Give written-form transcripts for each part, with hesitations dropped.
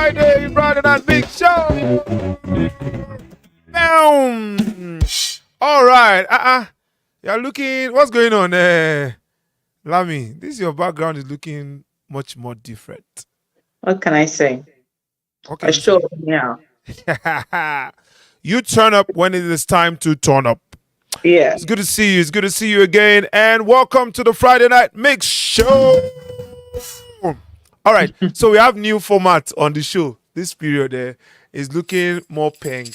Friday night big show. Boom. All right. You're looking. What's going on, Lami? This your background is looking much more different. What can I say? What can A you show, say? yeah. You turn up when it is time to turn up. Yeah. It's good to see you. It's good to see you again. And welcome to the Friday Night Mix Show. All right. So we have new format on the show. This period there is looking more pink.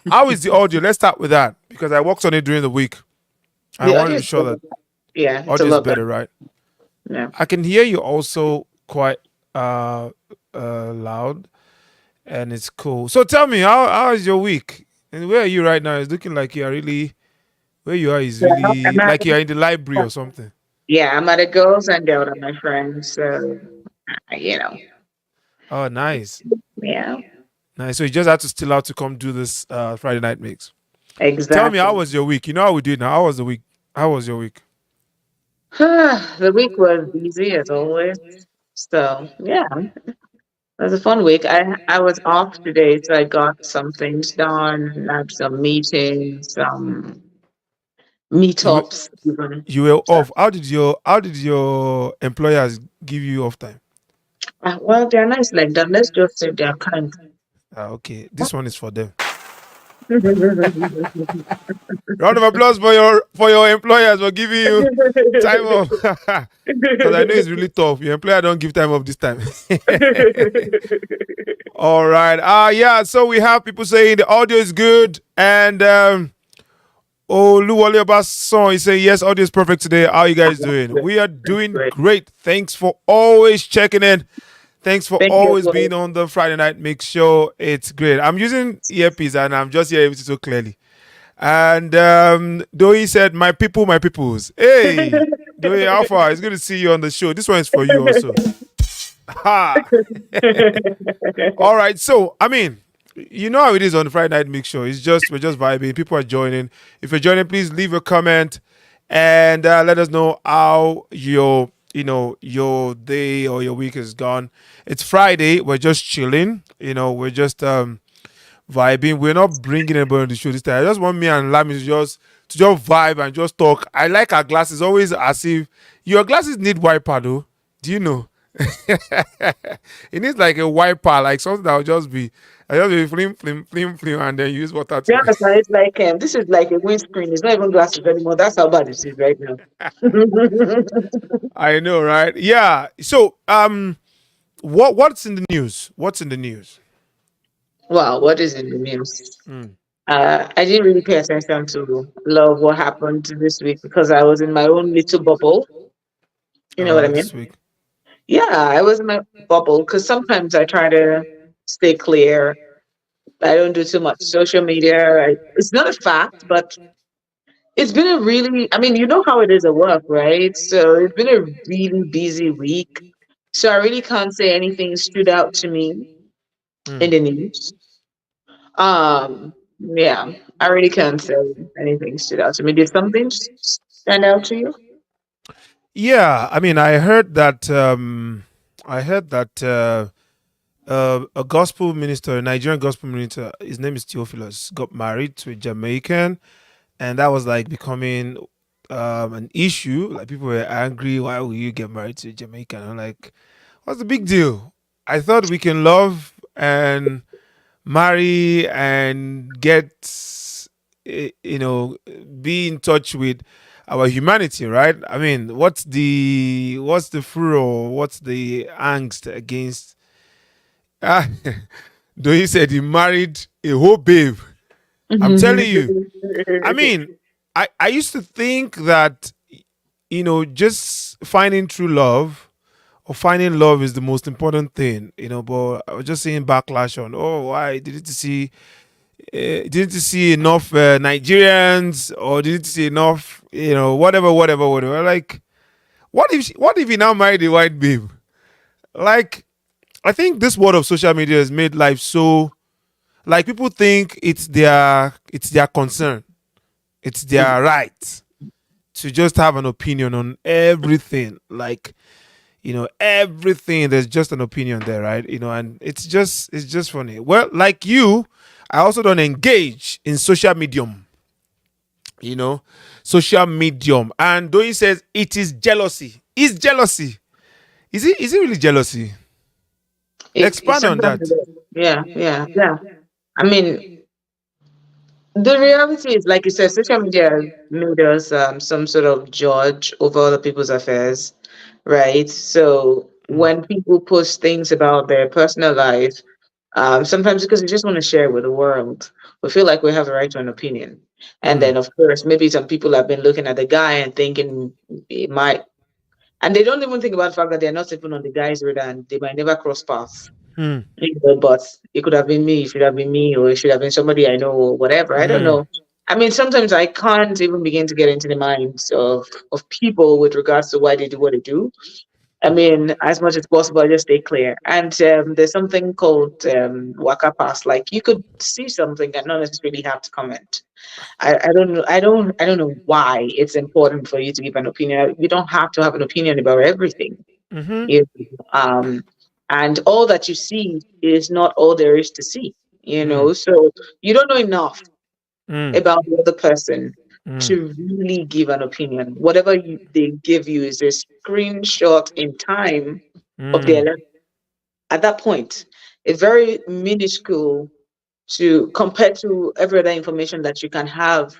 How is the audio? Let's start with that because I worked on it during the week. I The want to audio be is sure that yeah, it's a audio is lot better. better, right? Yeah. I can hear you also quite loud, and it's cool. So tell me, how is your week? And where are you right now? It's looking like you are really where you are is Yeah, really like you are in the library or something. I'm at a girls and out of my friends. So, you know, Oh, nice, yeah, nice. So you just had to still out to come do this Friday night mix. Tell me, how exactly. was your week? You know how we do it now. How was the week? How was your week? The week was busy as always. So, yeah, it was a fun week. I was off today, so I got some things done, had some meetings, some You were, meetups, even. you were So, off. How did your employers give you off time? well, they're nice like that. Let's just say they're kind. Okay, this one is for them. Round of applause for your employers for giving you time off. Because I know it's really tough. Your employer don't give time off this time. All right. Yeah. So we have people saying the audio is good, and Luwale Obasan is saying yes, audio is perfect today. How are you guys doing? We are doing Great. great. Thanks for always checking in. Thanks for Thank you as always well. being on the Friday Night Mix Show. It's great. I'm using earpiece and I'm just hearing it so clearly. And Doi said, "My people, my peoples." Hey, Doi Alpha, it's good to see you on the show. This one is for you also. Ha! All right. So, I mean, you know how it is on the Friday Night Mix Show. We're just vibing. People are joining. If you're joining, please leave a comment and let us know how your day or your week is gone. It's Friday. We're just chilling. We're just vibing. We're not bringing anybody on the show this time. I just want me and Lami to just vibe and just talk. I like our glasses always as if your glasses need wiper though. Do you know? It needs like a wiper, like something that will just be flim flim flim flim, and then use water Yeah, to. it's like this is like a windscreen. It's not even glasses anymore. That's how bad it is right now. I know, right? Yeah. So, what's in the news? What's in the news? Wow, what is in the news? Mm. I didn't really pay attention to a lot of what happened this week because I was in my own little bubble. You know what I This mean? week. Yeah, I was in my bubble because sometimes I try to stay clear. I don't do too much social media. It's not a fact, but it's been a really, I mean, you know how it is at work, right? So it's been a really busy week. So I really can't say anything stood out to me in Mm. the news. Yeah, I really can't say anything stood out to me. Did something stand out to you? Yeah, I mean, I heard that. A gospel minister, a Nigerian gospel minister, his name is Theophilus, got married to a Jamaican, and that was like becoming an issue. Like people were angry. Why will you get married to a Jamaican? I'm like, what's the big deal? I thought we can love and marry and be in touch with our humanity, right? I mean, what's the furor? What's the angst against? Ah, though he said he married a whole babe. I'm telling you. I mean, I used to think that just finding true love or finding love is the most important thing, but I was just seeing backlash on, oh, why didn't you see enough Nigerians, or didn't you see enough, whatever. Like, what if he now married a white babe? Like, I think this world of social media has made life so, like, people think it's their concern, it's their right to just have an opinion on everything. Like, Everything, there's just an opinion there, right? And it's just funny. Well, like you, I also don't engage in social medium, you know, social medium. And Doyin says it is jealousy. Is jealousy? Is it really jealousy? It's Expand on sometimes, that. yeah, yeah, yeah. I mean, the reality is, like you said, social media has made us some sort of judge over other people's affairs, right? So Mm, when people post things about their personal life, sometimes because we just want to share with the world, we feel like we have the right to an opinion. And mm, then, of course, maybe some people have been looking at the guy and thinking it might, and they don't even think about the fact that they're not even on the guy's radar and they might never cross paths. mm, But it could have been me, it should have been me, or it should have been somebody I know, or whatever. I don't mm, know. I mean, sometimes I can't even begin to get into the minds of people with regards to why they do what they do. I mean, as much as possible, I just stay clear. And there's something called waka pass. Like you could see something and not necessarily have to comment. I don't know. I don't know why it's important for you to give an opinion. You don't have to have an opinion about everything. mm-hmm, You um and all that you see is not all there is to see, mm, so you don't know enough mm, about the other person mm, to really give an opinion. Whatever they give you is a screenshot in time of their mm. life at that point. A very minuscule to compared to every other information that you can have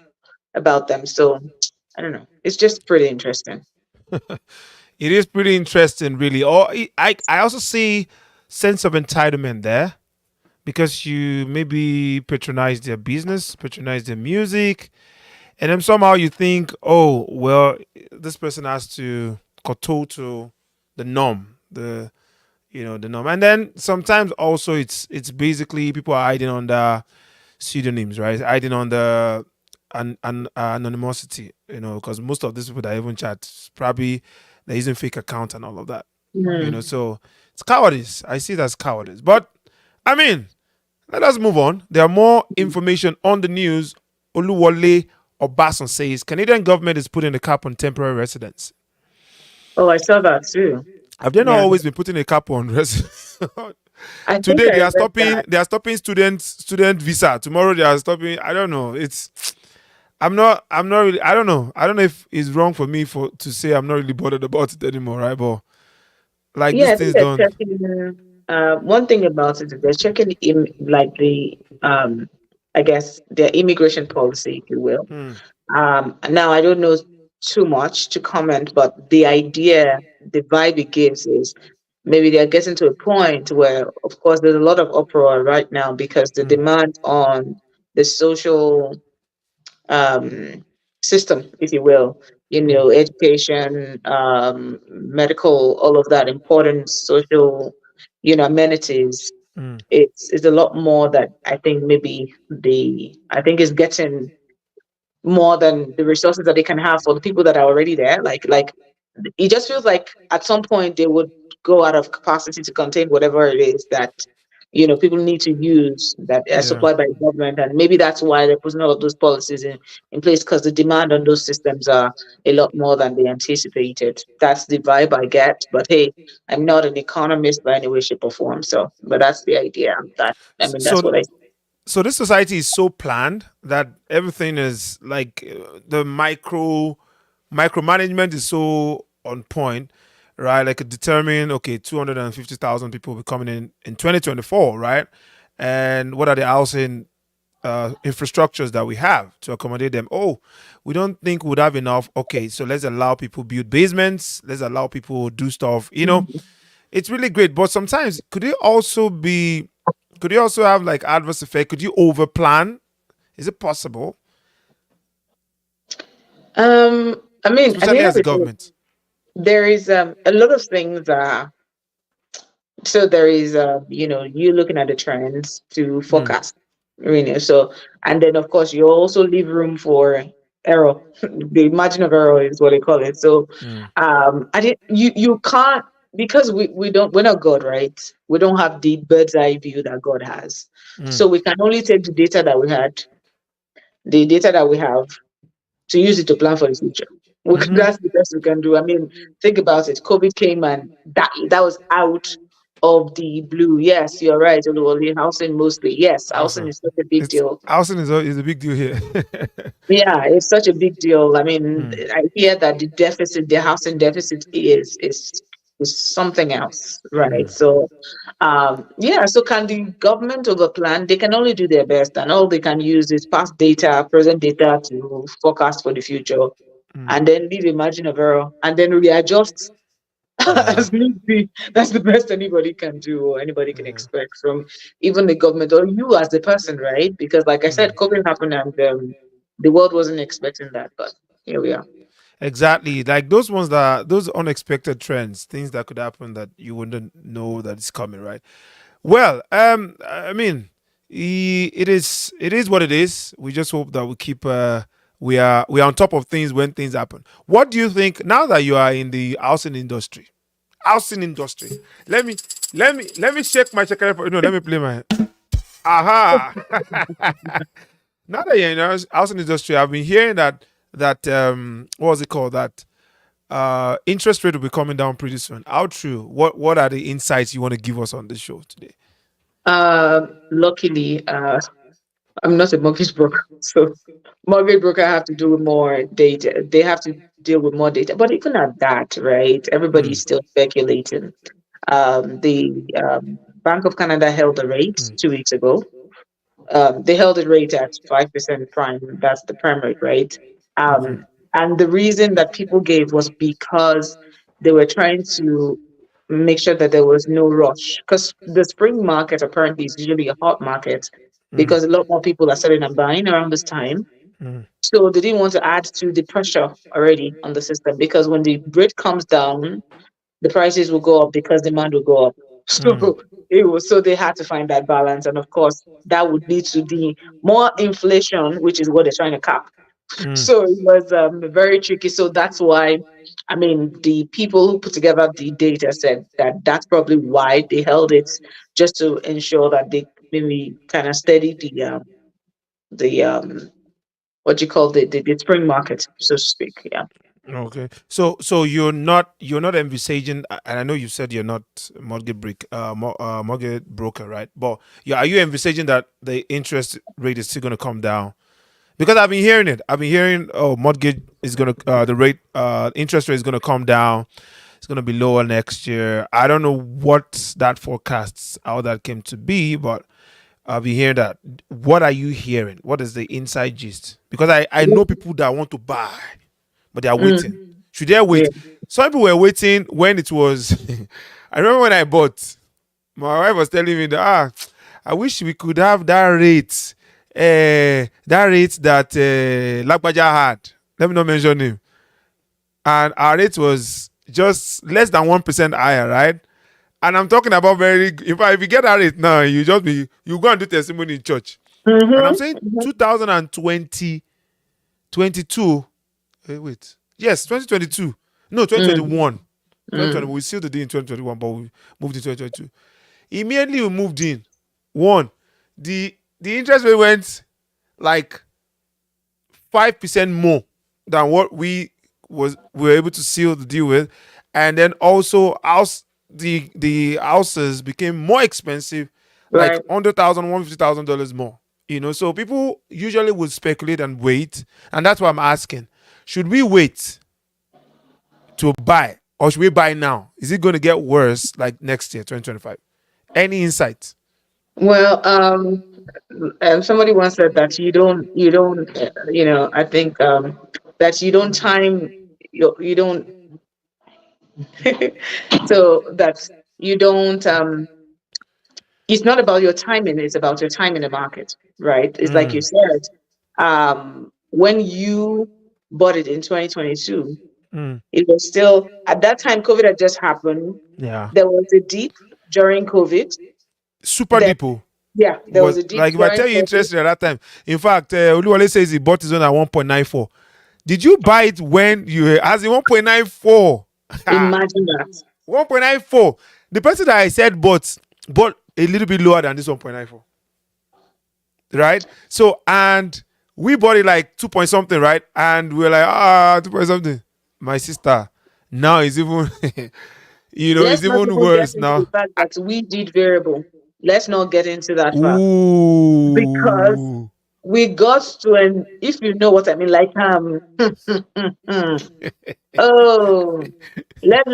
about them. So I don't know. It's just pretty interesting. It is pretty interesting, really. I also see sense of entitlement there because you maybe patronize their business, patronize their music, and then somehow you think, oh, well, this person has to kowtow to the norm, the norm, and then sometimes also it's basically people are hiding under pseudonyms, right? Hiding under anonymity, because most of these people that even chat probably they're using fake account and all of that, Mm. so it's cowardice. I see it as cowardice, but I mean, let us move on. There are more information on the news. Oluwole Obasan says Canadian government is putting a cap on temporary residents. Oh, I saw that too. Have they not Yeah. always been putting a cap on residents? I think Today I they are read stopping. that. They are stopping student visa. Tomorrow they are stopping. I don't know. It's. I'm not. I'm not really. I don't know. I don't know if it's wrong for me for to say I'm not really bothered about it anymore, right? But like Yeah, these I think things they're don't. checking. One thing about it is they're checking like I guess their immigration policy, if you will. Hmm, Now I don't know too much to comment, but the idea, the vibe it gives is maybe they're getting to a point where, of course, there's a lot of uproar right now because the hmm, demand on the social um, system, if you will, hmm, education, medical, all of that important social, amenities. hmm. It's a lot more that I think maybe I think is getting more than the resources that they can have for the people that are already there. Like it just feels like at some point they would go out of capacity to contain whatever it is that people need to use that are Yeah. supplied by the government, and maybe that's why they're putting all of those policies in place because the demand on those systems are a lot more than they anticipated. That's the vibe I get. But hey, I'm not an economist by any way, shape, or form. So, but that's the idea. That I mean, that's So what I. so this society is so planned that everything is like the micromanagement is so on point, right? Like determine, okay, 250,000 people will be coming in 2024, right? And what are the housing infrastructures that we have to accommodate them? Oh, we don't think we'd have enough. Okay, so let's allow people build basements. Let's allow people do stuff. It's really great, but sometimes could it also have like adverse effect? Could you over plan? Is it possible, I mean, at the especially end of as a the day, government? there is a lot of things. So there is, you looking at the trends to Mm, forecast, So, and then of course you also leave room for error. The margin of error is what they call it. So, mm, I did you can't because we're not God, right? We don't have the bird's eye view that God has. mm, So we can only take the data that we have, to use it to plan for the future. Mm-hmm. That's the best we can do. I mean, think about it. COVID came and that was out of the blue. Yes, you're right. Oluwole, housing mostly. Yes, housing Awesome. is such a big It's deal. housing is a big deal here. Yeah, it's such a big deal. I mean, Mm, I hear that the deficit, the housing deficit is something else, right? mm, So, yeah. So, can the government overplan? They can only do their best, and all they can use is past data, present data to forecast for the future, mm. and then leave a margin of error, and then readjust Yeah. as need be. That's the best anybody can do or anybody can Yeah. expect from even the government or you as the person, right? Because, like I said, COVID happened and the world wasn't expecting that, but here we are. Exactly. Like those ones that those unexpected trends, things that could happen that you wouldn't know that it's coming, right? Well, I mean, it is what it is. We just hope that we keep we are on top of things when things happen. What do you think now that you are in the housing industry? Housing industry. Let me let me shake my checker. No, let me play my aha. Now that you're in the housing industry, I've been hearing that what was it called that interest rate will be coming down pretty soon. How true? What are the insights you want to give us on this show today? Luckily, I'm not a mortgage broker, so mortgage broker have to do with more data. They have to deal with more data. But even at that, right, everybody's Mm, still speculating. The Bank of Canada held the rate mm, 2 weeks ago. They held the rate at 5% prime. That's the prime rate, right? okay. And the reason that people gave was because they were trying to make sure that there was no rush. Because the spring market apparently is usually a hot market Mm, because a lot more people are selling and buying around this time. mm, So they didn't want to add to the pressure already on the system because when the rate comes down, the prices will go up because demand will go up. mm, So so they had to find that balance, and of course that would lead to the more inflation, which is what they're trying to cap. mm. So it was very tricky. So that's why, I mean, the people who put together the data said that that's probably why they held it, just to ensure that they maybe kind of steady the what do you call the spring market, so to speak. Yeah. Okay. So you're not envisaging, and I know you said you're not mortgage broker, right? But yeah, are you envisaging that the interest rate is still going to come down? Because I've been hearing it. I've been hearing, oh, mortgage is gonna the rate interest rate is gonna come down. It's gonna be lower next year. I don't know what that forecasts how that came to be, but I've been hearing that. What are you hearing? What is the inside gist? Because I know people that want to buy, but they are waiting. Mm, Should they yeah. wait? Some people were waiting when it was. I remember when I bought. My wife was telling me that I wish we could have that rate that Lagbaja had. Let me not mention him. And our rate was just less than 1% higher, right? And I'm talking about very. If you get that rate now, you go and do testimony in church. And I'm saying Mm-hmm. 2020, 22. Wait, yes, 2022. No, Mm, 2021. 2020. mm. We sealed the deal in 2021, but we moved in 2022. Immediately we moved in. One, the interest rate went like 5% more than what we were able to seal the deal with, and then also the houses became more expensive, like Right. $100,000, $150,000 more. So people usually would speculate and wait, and that's why I'm asking: should we wait to buy, or should we buy now? Is it going to get worse like next year, 2025? Any insight? Well, somebody once said that I think that you don't time, you don't, so that you don't, it's not about your timing, it's about your time in the market, right? It's like you Mm, said, when you bought it in 2022, mm. it was still, at that time, COVID had just happened. Yeah. There was a dip during COVID. Super Then, depot. yeah, It there was was a dip like if I during tell you COVID. interest rate at that time. In fact, Oluwale says he bought his own at 1.94. Did you buy it when you were as in 1.94? Imagine that. 1.94. The person that I said bought a little bit lower than this 1.94. Right? So and we bought it like 2 point something, right? And we were like, 2 point something. my sister, now is even Let's it's not even even get worse into the now. fact that we did variable. Let's not get into that fact because Ooh. we got to, and if you know what I mean, like oh, let's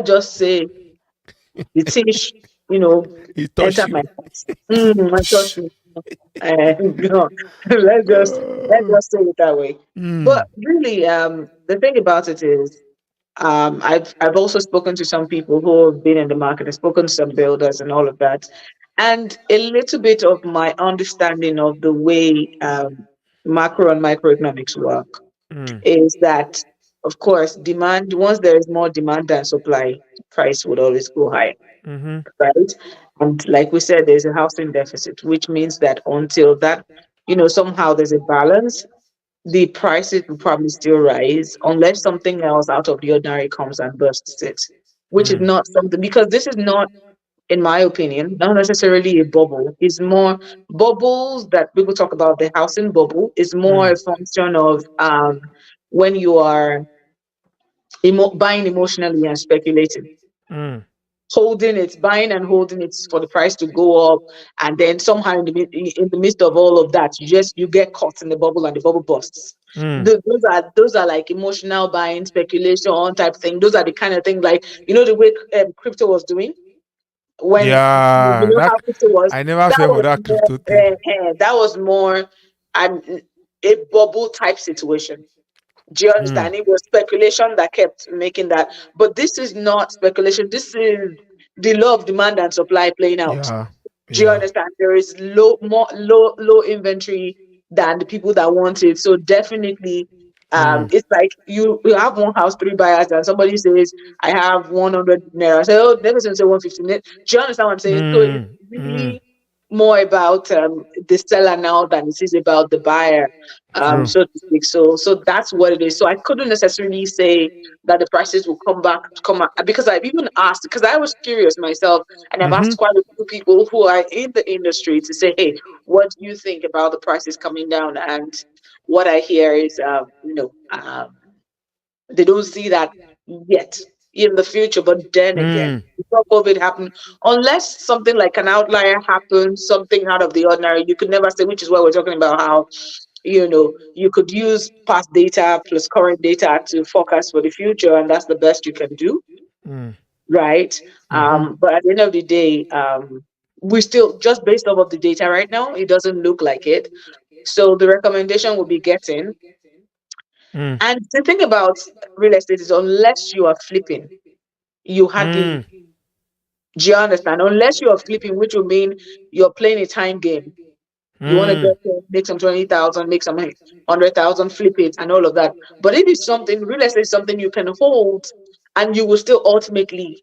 just say the fish, you know, He enter touched you. my heart. And touch me. No, let's just let's Uh, just say it that way. But mm, really, the thing about it is, I've also spoken to some people who have been in the market. I've spoken to some builders and all of that, and a little bit of my understanding of the way macro and microeconomics work mm, is that, of course, demand, once there is more demand than supply, price would always go higher, mm-hmm, right? And like we said, there's a housing deficit, which means that until that, somehow there's a balance, the prices will probably still rise unless something else out of the ordinary comes and bursts it, which is mm, not something, because this is not, in my opinion, not necessarily a bubble. It's more bubbles that people talk about. The housing bubble is more mm, a function of when you are buying emotionally and speculating, mm, holding it, buying and holding it for the price to go up, and then somehow in the midst of all of that, you get caught in the bubble and the bubble busts. mm. Those are like emotional buying, speculation type thing. Those are the kind of thing, like the way crypto was doing when Yeah, how that crypto was. I never That fell for was that more crypto thing. that was more um, a bubble type situation. Do you Mm, understand? It was speculation that kept making that. But this is not speculation. This is the law of demand and supply playing out. yeah, Do you yeah. understand? There is low inventory than the people that want it. So definitely, Mm, it's like you have one house, three buyers, and somebody says, I have 100 naira. I say, oh, never say 150. Do you understand what I'm saying? So it's mm, mm. really more about the seller now than it is about the buyer, True. so to speak. So that's what it is. So I couldn't necessarily say that the prices will come up, because I've even asked, because I was curious myself, and I've Mm-hmm. asked quite a few people who are in the industry to say, hey, what do you think about the prices coming down? And what I hear is, they don't see that yet in the future. But then again, Mm, before COVID happened, unless something like an outlier happens, something out of the ordinary, you could never say, which is why we're talking about how, you could use past data plus current data to forecast for the future, and that's the best you can do, mm, right? mm-hmm. But at the end of the day, we still, just based off of the data right now, it doesn't look like it. So the recommendation would be getting. Mm, And the thing about real estate is, unless you are flipping, you hardly, mm, do you understand? Unless you are flipping, which will mean you're playing a time game. You want to mm, get make some 20,000, make some 100,000, flip it, and all of that. But if it's something, real estate is something you can hold, and you will still ultimately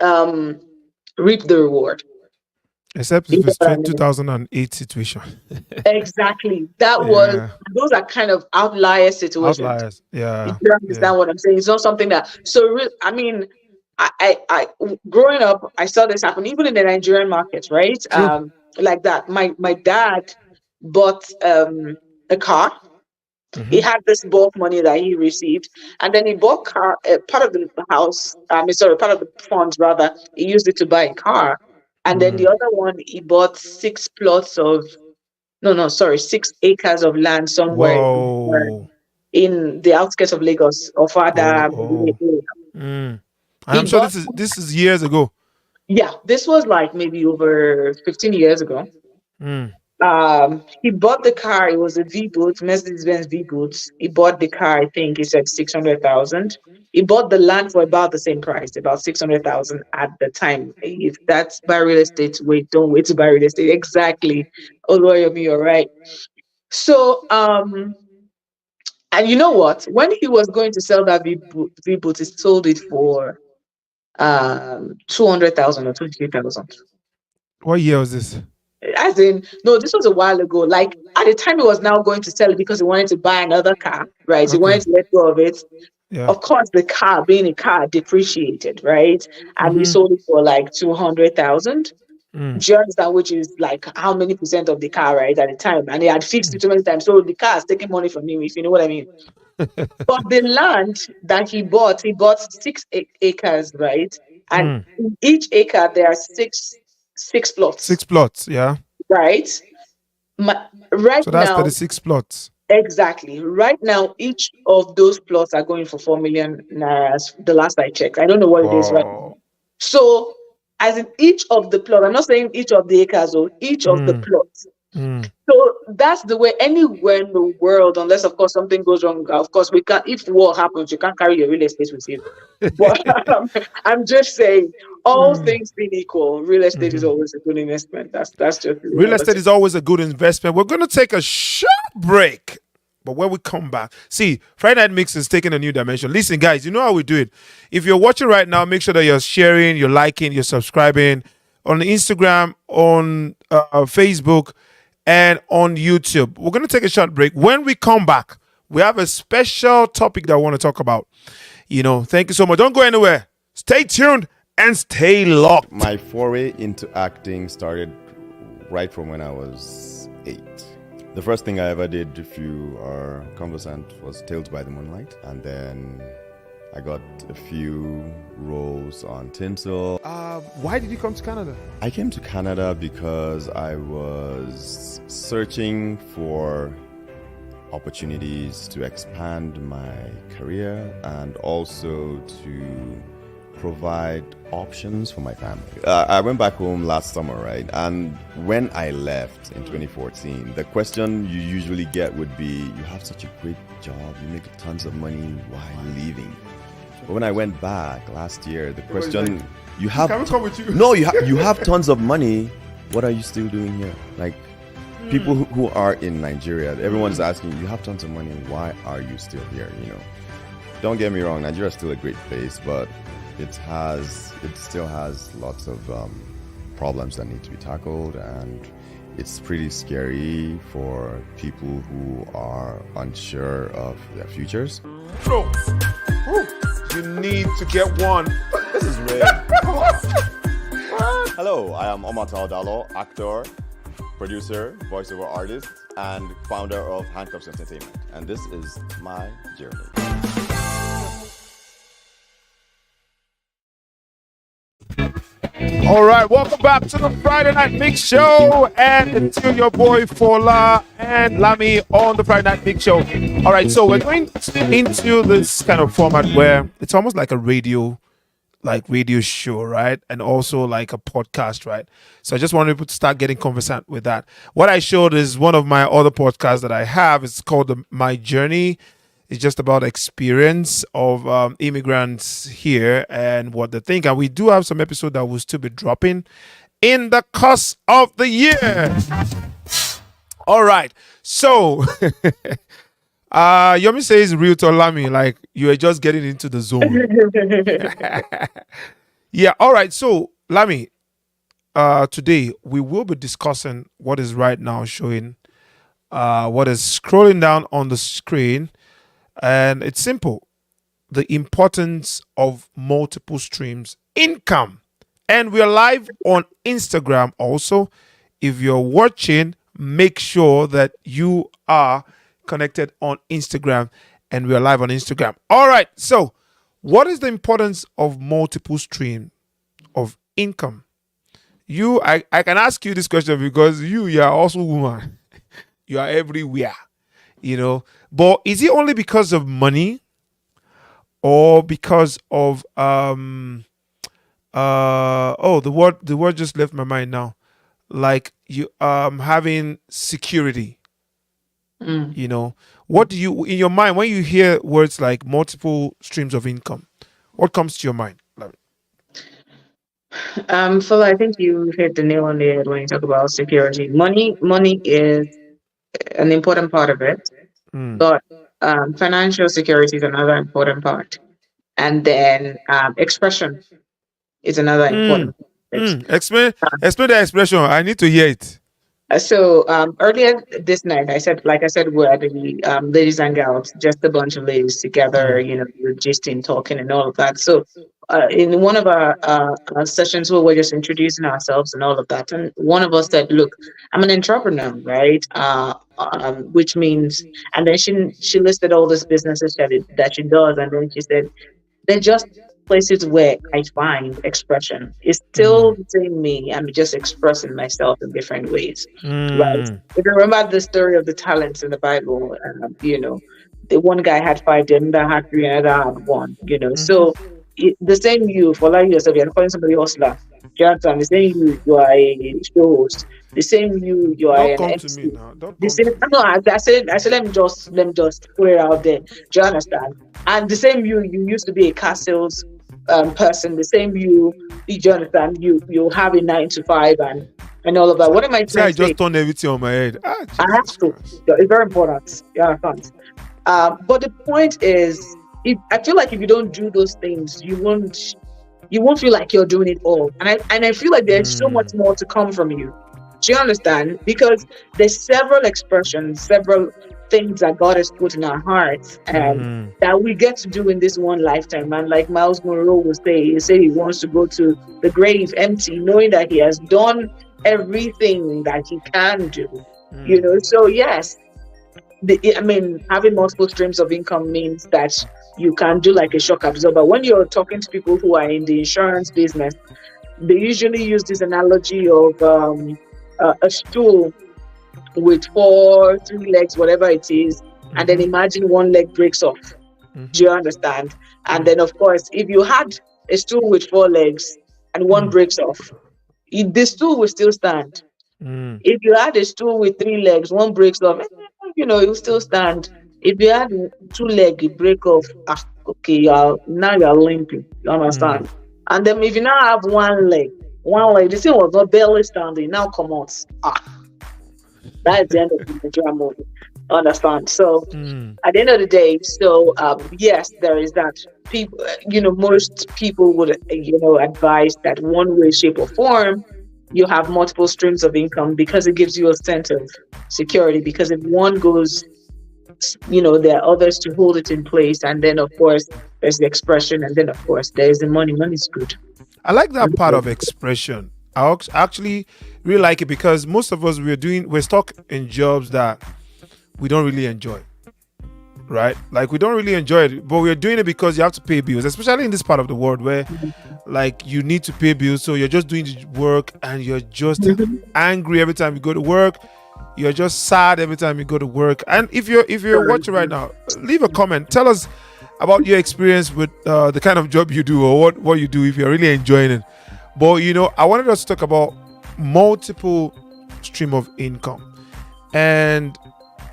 um, reap the reward. except You if know it's what I mean? 2008 situation. Exactly. That was Yeah. Those are kind of outlier situations. Outliers. You Yeah. Yeah. understand what I'm saying? It's not something that, I mean, growing up, I saw this happen even in the Nigerian market, right? True. Like that. My dad bought a car. He Mm-hmm. had this bulk money that he received, and then he bought car, part of the house. Sorry, part of the funds rather. He used it to buy a car, and then the Mm. other one he bought six plots of, no, no, sorry, 6 acres of land somewhere Whoa. in the outskirts of Lagos, or Oh. farther. Oh. Mm. And He I'm sure bought, this is years ago. yeah, this was like maybe over 15 years ago. Mm. He bought the car. It was a V boot, Mercedes Benz V boots. He bought the car. I think he said 600,000. He bought the land for about the same price, about 600,000 at the time. If that's buy real estate, wait, don't wait to buy real estate. Exactly. Oh, lawyer me, you're right. So, and you know what? When he was going to sell that V boot, he sold it for 200,000 or 23,000. What year was this? As in, no, this was a while ago. Like at the time, he was now going to sell it because he wanted to buy another car, right? He Okay. wanted to let go of it. Yeah. Of course, the car, being a car, depreciated, right? And he Mm-hmm. sold it for like 200,000. Mm. Do you understand? Which is like how many percent of the car, right? At the time, and he had fixed it too many times, so the car is taking money from him. If you know what I mean. But the land that he bought 6 acres, right? And Mm. in each acre there are six plots, 6 plots, yeah. right? Right So that's now, 36 plots. exactly. Right now, each of those plots are going for 4 million naira. The last I checked, I don't know what it is right now. Wow. So, as in each of the plots, I'm not saying each of the acres or each of the Mm. plots. Mm. So that's the way anywhere in the world, unless of course something goes wrong. Of course, we can't. If war happens, you can't carry your real estate with you. But I'm just saying, all Mm. things being equal, real estate is Mhm. always a good investment. That's just the Real estate reality. is always a good investment. We're going to take a short break. But when we come back, see, Friday Night Mix is taking a new dimension. Listen, guys, you know how we do it. If you're watching right now, make sure that you're sharing, you're liking, you're subscribing on Instagram, on Facebook, and on YouTube. We're going to take a short break. When we come back, we have a special topic that I want to talk about. Thank you so much. Don't go anywhere. Stay tuned and stay locked. My foray into acting started right from when I was 8. The first thing I ever did, if you are conversant, was Tales by the Moonlight. And then I got a few roles on Tinsel. Why did you come to Canada? I came to Canada because I was searching for opportunities to expand my career and also to provide options for my family. I went back home last summer, right? And when I left in 2014, the question you usually get would be, you have such a great job, you make tons of money, why are you leaving? But when I went back last year, the question, like, you have... Can we come with you? No, you have tons of money, what are you still doing here? Like, people who are in Nigeria, everyone's asking, you have tons of money, why are you still here? Don't get me wrong, Nigeria is still a great place, but it still has lots of problems that need to be tackled, and it's pretty scary for people who are unsure of their futures. Folks, you need to get one. This is red. Hello, I am Omar Dalo, actor, producer, voiceover artist, and founder of Handcuffs Entertainment. And this is my journey. All right, welcome back to the Friday Night Mix Show, and it's your boy Fola and Lami on the Friday Night Mix Show. All right, so we're going into this kind of format where it's almost like a radio show, right? And also like a podcast, right? So I just wanted people to start getting conversant with that. What I showed is one of my other podcasts that I have. It's called My Journey. It's just about experience of immigrants here and what they think. And we do have some episode that will still be dropping in the course of the year. All right. So Yomi says real to Lami, like you are just getting into the zone. Yeah, all right. So Lami, today we will be discussing what is right now showing what is scrolling down on the screen. And it's simple. The importance of multiple streams income. And we're live on Instagram also. If you're watching, make sure that you are connected on Instagram, and we're live on Instagram. All right. So, what is the importance of multiple stream of income? I can ask you this question because you are also a woman. You are everywhere, But is it only because of money or because of the word just left my mind now. Like you having security, Mm. What do you in your mind when you hear words like multiple streams of income? What comes to your mind? Phil, I think you hit the nail on the head when you talk about security. Money is an important part of it, Mm. but financial security is another important part, and then expression is another Mm. important part of it. Explain the expression. I need to hear it. So earlier this night, like I said, we're at the ladies and gals, just a bunch of ladies together, we're gisting, talking, and all of that. So in one of our sessions where we're just introducing ourselves and all of that, and one of us said, "Look, I'm an entrepreneur, right? Which means," and then she listed all these businesses that she does, and then she said, they're just places where I find expression. It's still the same me. I'm just expressing myself in different ways, right? Mm. If you remember the story of the talents in the Bible, the one guy had five, the other had three, another had one, So the same you, for like yourself, you're calling somebody hustler. Do you understand? The same you, you are a show host. The same you are Don't an come to me MC. now. Don't The come same, to me. no, I said, let me just put it out there. Do you understand? And the same you used to be a car sales person. The same you do you understand? You have a 9 to 5 and all of that. What am I See, trying I to say? just turned everything on my head. I have Jesus to. Christ. Yeah, it's very important. Yeah, I can't. But the point is, I feel like if you don't do those things, you won't feel like you're doing it all. And I feel like there's so much Mm. more to come from you. Do you understand? Because there's several expressions, several things that God has put in our hearts and Mm-hmm. that we get to do in this one lifetime. And like Miles Monroe will say, he said he wants to go to the grave empty, knowing that he has done everything that he can do. So yes, I mean, having multiple streams of income means that you can do like a shock absorber. When you're talking to people who are in the insurance business, they usually use this analogy of a stool with four, three legs, whatever it is, and then Mm-hmm. imagine one leg breaks off. Do Mm-hmm. you understand? And then, of course, if you had a stool with four legs and one Mm. breaks off, the stool will still stand. Mm. If you had a stool with three legs, one breaks off, it will still stand. If you had two legs, it break off. Okay, now you're limping. You Mm. understand? And then if you now have one leg, the thing was not barely standing. Now come on, that's the end of the Nigerian movie. Understand? So Mm. at the end of the day, yes, there is that. People, most people would, advise that one way, shape, or form, you have multiple streams of income because it gives you a sense of security. Because if one goes, there are others to hold it in place, and then of course there's the expression, and then of course there's the money. Money's good. I like that part of expression. Actually really like it because most of us we're stuck in jobs that we don't really enjoy. Right? Like we don't really enjoy it, but we're doing it because you have to pay bills, especially in this part of the world where like you need to pay bills. So you're just doing the work and you're just Mhm. angry every time you go to work. You're just sad every time you go to work. And if you're watching right now, leave a comment. Tell us about your experience with the kind of job you do or what you do if you're really enjoying it. But I wanted us to talk about multiple stream of income. And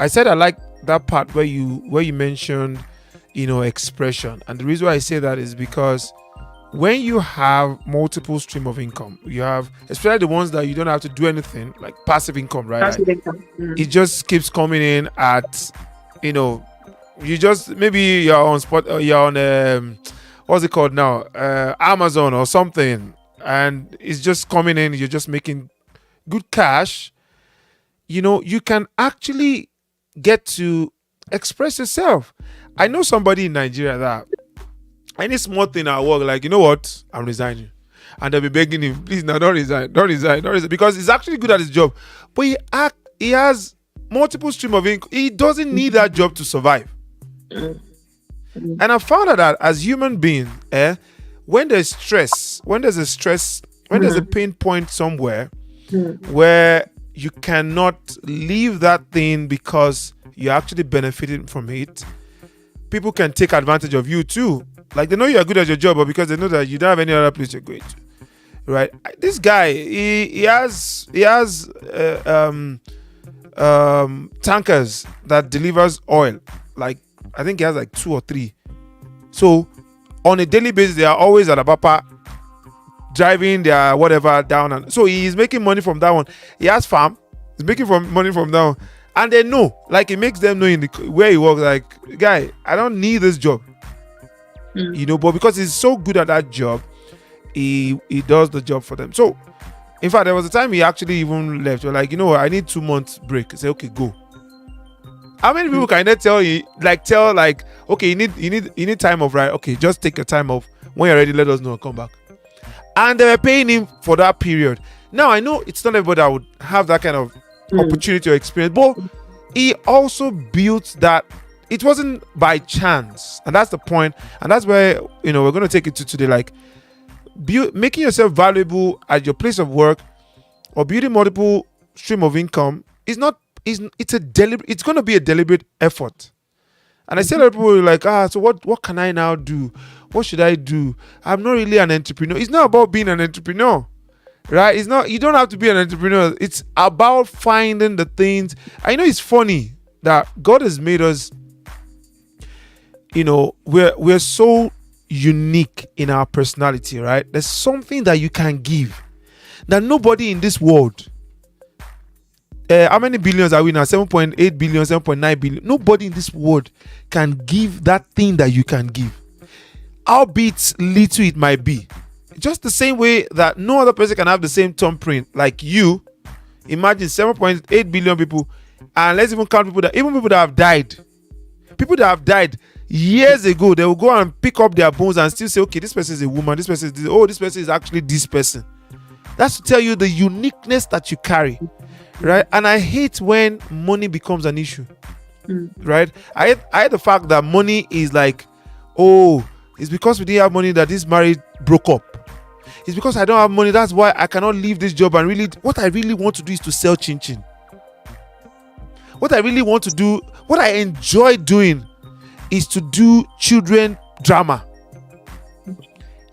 I said I like that part where you mentioned expression. And the reason why I say that is because when you have multiple stream of income, you have especially the ones that you don't have to do anything, like passive income, right? That's Like the income. it just keeps coming in at you know you just maybe you're on spot you're on what's it called now, Amazon or something, and it's just coming in, you're just making good cash. You can actually get to express yourself. I know somebody in Nigeria that any small thing at work, like, you know what, I'm resigning. And they'll be begging him, please now don't resign, don't resign, don't resign. Because he's actually good at his job. But he has multiple stream of income. He doesn't need that job to survive. And I found out that as human beings, when there's stress, when there's a pain point somewhere where you cannot leave that thing because you're actually benefiting from it, people can take advantage of you too. Like they know you're good at your job, but because they know that you don't have any other place you're going to, right? This guy, he has tankers that delivers oil. Like I think he has like 2 or 3. So on a daily basis, they are always at Abapa driving their whatever down, and so he's making money from that one. He has farm, he's making money from that one, and they know, like it makes them know in where he works, like, guy, I don't need this job, but because he's so good at that job, he does the job for them. So In fact, there was a time he actually even left. You're like, you know what? I need 2 months break. He said, okay, go. How many people can they tell you, like, okay, you need time off, right? Okay, just take your time off. When you're ready, let us know and come back. And they were paying him for that period. Now I know it's not everybody that would have that kind of opportunity or experience, but he also built that. It wasn't by chance, and that's the point, and that's where we're going to take it to today. Like, making yourself valuable at your place of work or building multiple stream of income is not. It's a deliberate. It's going to be a deliberate effort. And I see a lot of people like, so what can I now do? What should I do? I'm not really an entrepreneur. It's not about being an entrepreneur, right? It's not. You don't have to be an entrepreneur. It's about finding the things. I know it's funny that God has made us. We're so unique in our personality, right? There's something that you can give that nobody in this world. How many billions are we now? 7.8 billion, 7.9 billion. Nobody in this world can give that thing that you can give. Albeit little it might be. Just the same way that no other person can have the same thumbprint like you. Imagine 7.8 billion people, and let's even count people that have died. People that have died years ago, they will go and pick up their bones and still say, okay, this person is a woman, this person is this, this person is actually this person. That's to tell you the uniqueness that you carry. Right? And I hate when money becomes an issue. Right? I hate the fact that money is like, it's because we didn't have money that this marriage broke up. It's because I don't have money, that's why I cannot leave this job. And what I really want to do is to sell chin chin. What I really want to do, what I enjoy doing is to do children drama.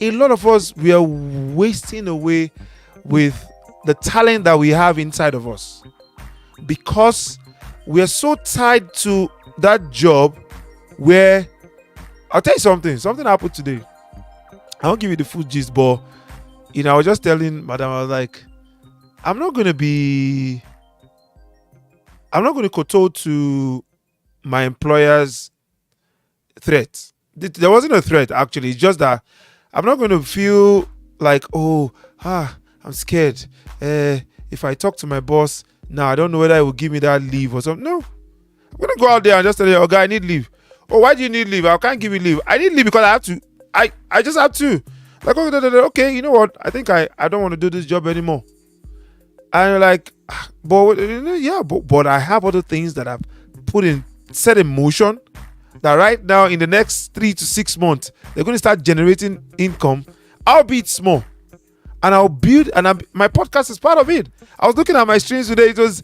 A lot of us, we are wasting away with the talent that we have inside of us because we are so tied to that job where I'll tell you something happened today. I won't give you the full gist, but I was just telling madam, I was like, I'm not going to kowtow to my employer's threat. There wasn't a threat actually. It's just that I'm not going to feel like, I'm scared. If I talk to my boss now, I don't know whether he will give me that leave or something. No, I'm gonna go out there and just tell you, okay, I need leave. Oh, why do you need leave? I can't give you leave. I need leave because I have to. I just have to. Like, okay, you know what? I think I don't want to do this job anymore. And you're like, but I have other things that I've set in motion that right now in the next 3 to 6 months they're going to start generating income, albeit small. And I'll build, and my podcast is part of it. I was looking at my streams today. It was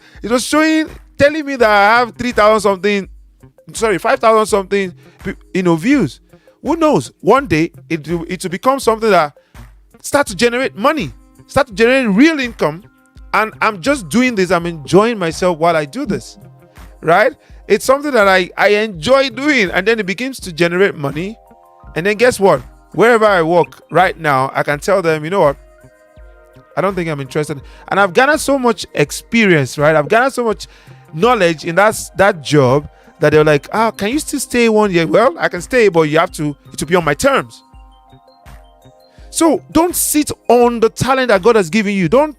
telling me that I have 5,000 something, views. Who knows? One day it will become something that start to generate money, start to generate real income. And I'm just doing this. I'm enjoying myself while I do this, right? It's something that I enjoy doing, and then it begins to generate money. And then guess what? Wherever I work right now, I can tell them, you know what? I don't think I'm interested. And I've gathered so much experience, right? I've gathered so much knowledge in that job that they're like, can you still stay 1 year? Well, I can stay, but it will be on my terms. So don't sit on the talent that God has given you. Don't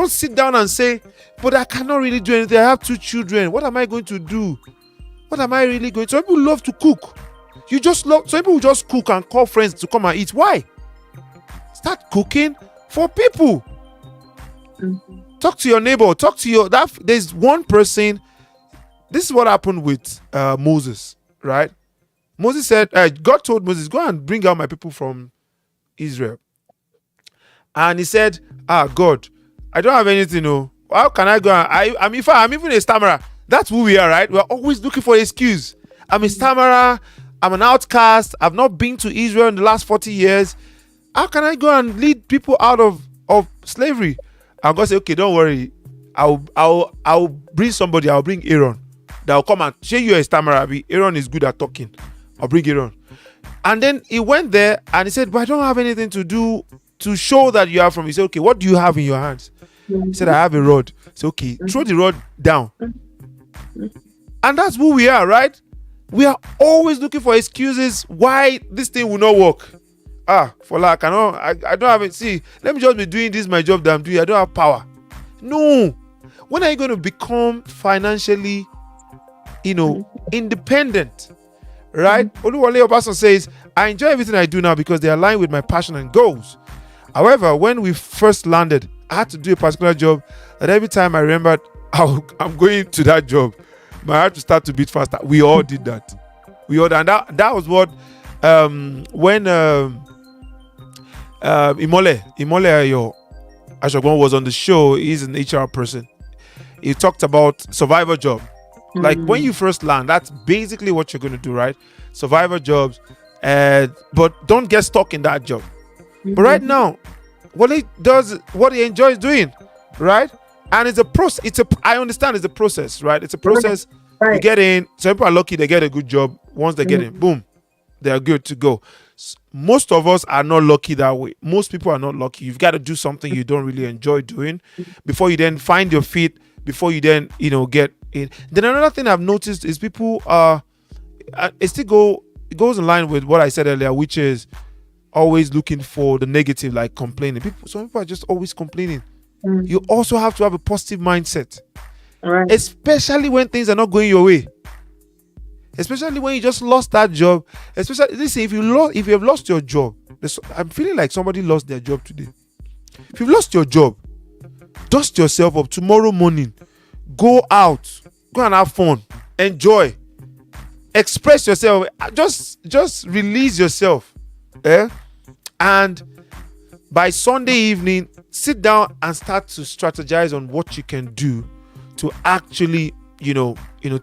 sit down and say, but I cannot really do anything. I have 2 children. What am I going to do? What am I really going to? Some people love to cook. Some people will just cook and call friends to come and eat. Why? Start cooking for people. Talk to your neighbor. There's one person. This is what happened with Moses, right? Moses said, God told Moses, go and bring out my people from Israel. And he said, God, I don't have anything. No. How can I go? I'm even a stammerer. That's who we are, right? We're always looking for an excuse. I'm a stammerer. I'm an outcast. I've not been to Israel in the last 40 years. How can I go and lead people out of slavery? I'm going to say, okay, don't worry. I'll bring somebody. I'll bring Aaron. That'll come and say you're a stammerer. Aaron is good at talking. I'll bring Aaron. And then he went there and he said, but I don't have anything to do to show that you are from. He said, okay, what do you have in your hands? He said, I have a rod. He said, okay, throw the rod down. And that's who we are, right? We are always looking for excuses why this thing will not work. Fola, I cannot, I don't have it. See, let me just be doing this, my job that I'm doing. I don't have power. No. When are you going to become financially, independent? Right? Oluwale Obasan says, I enjoy everything I do now because they align with my passion and goals. However, when we first landed, I had to do a particular job that every time I remembered I'm going to that job, my heart to start to beat faster. We all did that. And that was what when Imole Ayo Ashogbon was on the show. He's an HR person. He talked about survivor job. Like when you first land, that's basically what you're going to do, right? Survivor jobs, but don't get stuck in that job. But right now, what he does, what he enjoys doing, right? And it's a process. I understand it's a process, right? It's a process. Right. You get in. Some people are lucky; they get a good job. Once they get in, boom, they are good to go. Most of us are not lucky that way. Most people are not lucky. You've got to do something you don't really enjoy doing before you then find your feet. Before you then, get in. Then another thing I've noticed is people are. It goes in line with what I said earlier, which is always looking for the negative, like complaining. Some people are just always complaining. You also have to have a positive mindset, Right. especially when things are not going your way. Especially when you just lost that job. Especially, listen, if you have lost your job, I'm feeling like somebody lost their job today. If you've lost your job, dust yourself up. Tomorrow morning, go out, go and have fun, enjoy, express yourself. Just release yourself, and by Sunday evening, sit down and start to strategize on what you can do to actually,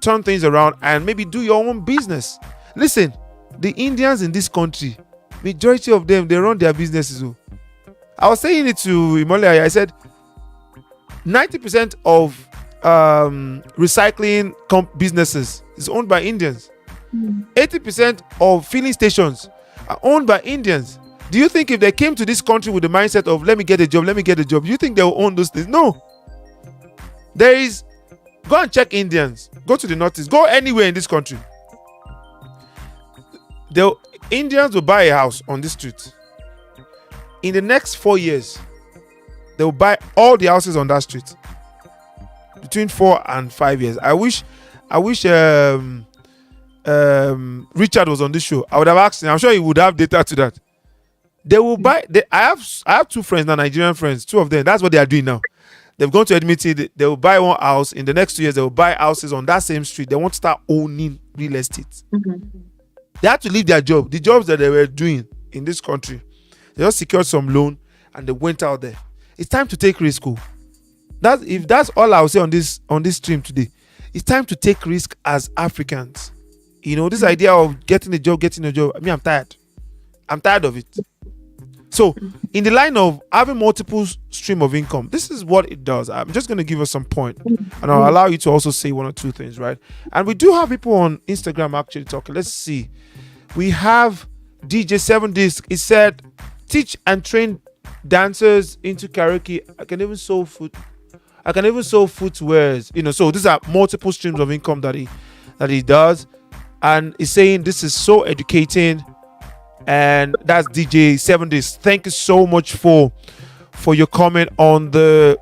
turn things around and maybe do your own business. Listen, the Indians in this country, majority of them, they run their businesses. I was saying it to Imole. I said 90% of recycling businesses is owned by Indians. 80% of filling stations are owned by Indians. Do you think if they came to this country with the mindset of let me get a job, do you think they will own those things? No. Go and check Indians. Go to the Northeast. Go anywhere in this country. Indians will buy a house on this street. In the next 4 years, they will buy all the houses on that street. Between 4 and 5 years. I wish Richard was on this show. I would have asked him. I'm sure he would have data to that. They will buy. I have 2 friends now, Nigerian friends. 2 of them. That's what they are doing now. They've gone to admit it. They will buy one house. In the next 2 years, they will buy houses on that same street. They want to start owning real estate. They had to leave their job. The jobs that they were doing in this country, they just secured some loan and they went out there. It's time to take risk. If that's all I'll say on this stream today, it's time to take risk as Africans. This idea of getting a job. I mean, I'm tired. I'm tired of it. So, in the line of having multiple stream of income, this is what it does. I'm just going to give us some point, and I'll allow you to also say 1 or 2 things, right? And we do have people on Instagram actually talking. Let's see. We have DJ 7 Disc. He said, teach and train dancers into karaoke. I can even sew footwears. So these are multiple streams of income that he does, and he's saying this is so educating. And that's DJ 7 Days. Thank you so much for your comment on the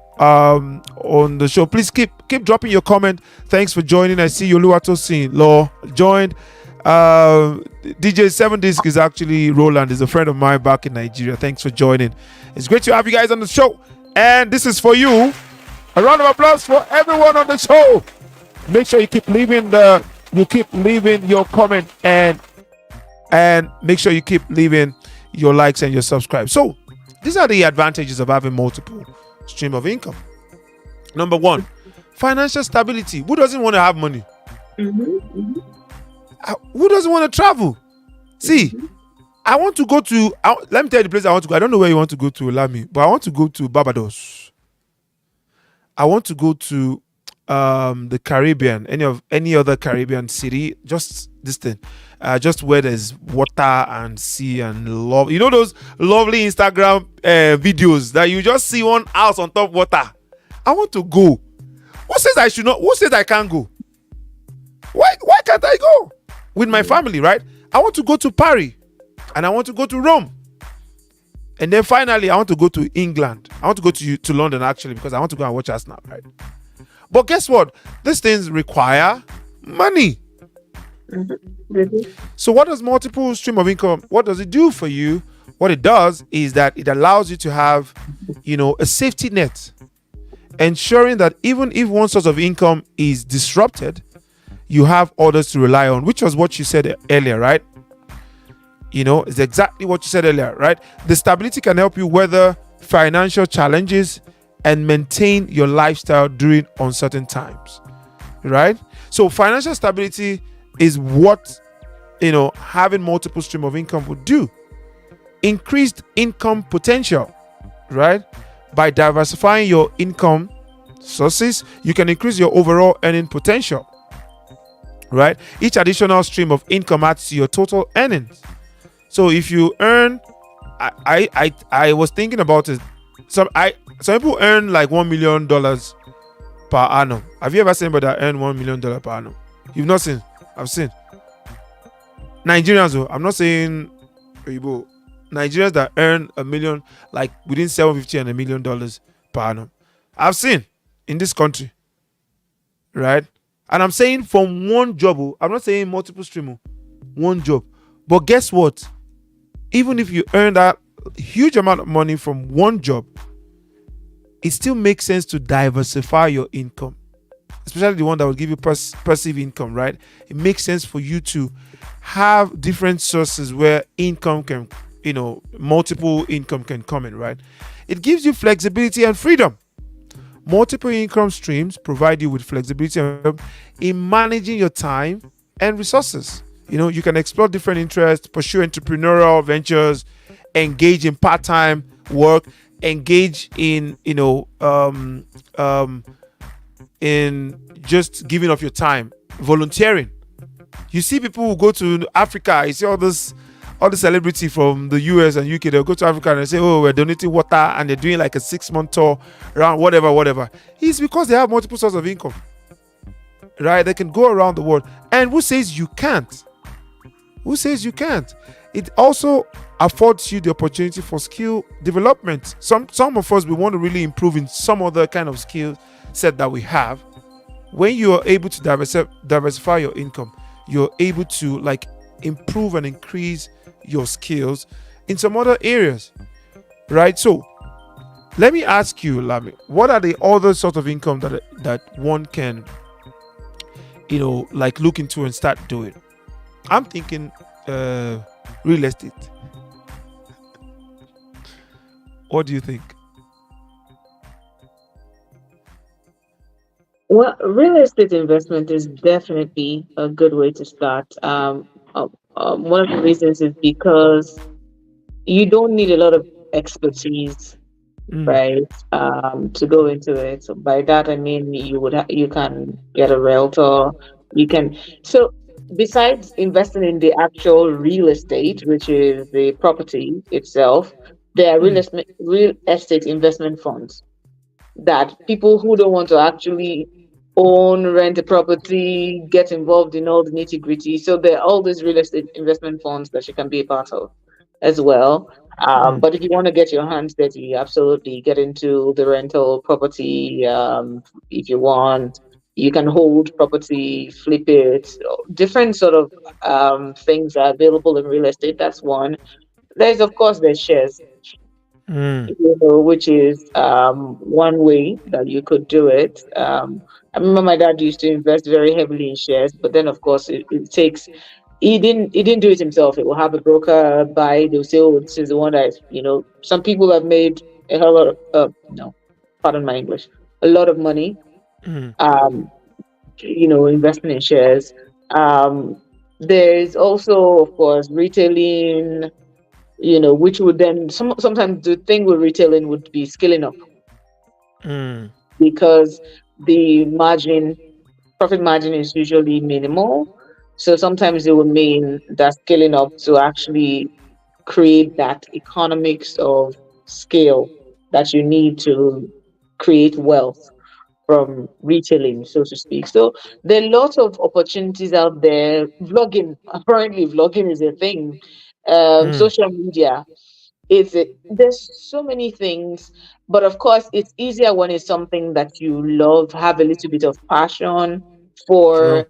show. Please keep dropping your comment. Thanks for joining. I see Oluwatosin Law joined. DJ 7 Disc is actually Roland, is a friend of mine back in Nigeria. Thanks for joining. It's great to have you guys on the show. And this is for you. A round of applause for everyone on the show. Make sure you keep leaving your comment and make sure you keep leaving your likes and your subscribe. So these are the advantages of having multiple stream of income. Number 1, financial stability. Who doesn't want to have money? Who doesn't want to travel? See, I want to go to, let me tell you the place I want to go. I don't know where you want to go to, Lami, but I want to go to Barbados. I want to go to the Caribbean, any other Caribbean city, just this thing. Just where there's water and sea and love. You know those lovely Instagram videos that you just see one house on top of water. I want to go. Who says I should not? Who says I can't go? Why can't I go? With my family, right? I want to go to Paris and I want to go to Rome. And then finally, I want to go to England. I want to go to London actually because I want to go and watch Arsenal, right? But guess what? These things require money. Mhm. Mhm. So what does multiple stream of income? What does it do for you? What it does is that it allows you to have, a safety net, ensuring that even if one source of income is disrupted, you have others to rely on, which was what you said earlier, right? It's exactly what you said earlier, right? The stability can help you weather financial challenges and maintain your lifestyle during uncertain times, right? So financial stability is what having multiple stream of income would do. Increased income potential, right? By diversifying your income sources, you can increase your overall earning potential, right? Each additional stream of income adds to your total earnings. So if you earn, I was thinking about it. Some people earn like $1 million per annum. Have you ever seen anybody that earn $1 million per annum? You've not seen? I've seen Nigerians. Though I'm not saying Oyibo. Nigerians that earn a million, like within 750 and $1 million per annum. I've seen in this country, right? And I'm saying from one job. I'm not saying multiple stream. One job. But guess what? Even if you earn that huge amount of money from one job, it still makes sense to diversify your income, especially the one that will give you passive income, right? It makes sense for you to have different sources where income can, multiple income can come in, right? It gives you flexibility and freedom. Multiple income streams provide you with flexibility and freedom in managing your time and resources. You can explore different interests, pursue entrepreneurial ventures, engage in part-time work, engage in in just giving of your time, volunteering. You see people who go to Africa. You see all the celebrity from the US and UK. They'll go to Africa and they say, "Oh, we're donating water," and they're doing like a 6-month tour around whatever. It's because they have multiple sources of income, right? They can go around the world. And who says you can't? Who says you can't? It also affords you the opportunity for skill development. Some of us, we want to really improve in some other kind of skill set that we have. When you are able to diversify your income, you're able to like improve and increase your skills in some other areas, right? So let me ask you, Lami, what are the other sort of income that one can like look into and start doing? I'm thinking real estate. What do you think? Well, real estate investment is definitely a good way to start. One of the reasons is because you don't need a lot of expertise, Mm, right? To go into it. So by that I mean you can get a realtor. You can so besides investing in the actual real estate, which is the property itself, there are mm, real estate investment funds that people who don't want to actually own, rent a property, get involved in all the nitty gritty. So there are all these real estate investment funds that you can be a part of as well. mm, But if you want to get your hands dirty, absolutely get into the rental property. If you want, you can hold property, flip it. Different sort of things are available in real estate. That's one. There's of course there's shares, mm, which is one way that you could do it. I remember my dad used to invest very heavily in shares, but then of course it takes. He didn't do it himself. It will have a broker buy. They'll say, "Oh, this is the one that Some people have made a hell lot of no, pardon my English, a lot of money. mm, Um, investing in shares. Um, there's also, of course, retailing, which would then sometimes the thing with retailing would be scaling up mm, because the profit margin is usually minimal. So sometimes it would mean that scaling up to actually create that economics of scale that you need to create wealth from retailing, so to speak. So there are lots of opportunities out there. Vlogging, apparently, vlogging is a thing. mm, Social media there's so many things, but of course it's easier when it's something that you love, have a little bit of passion True. for,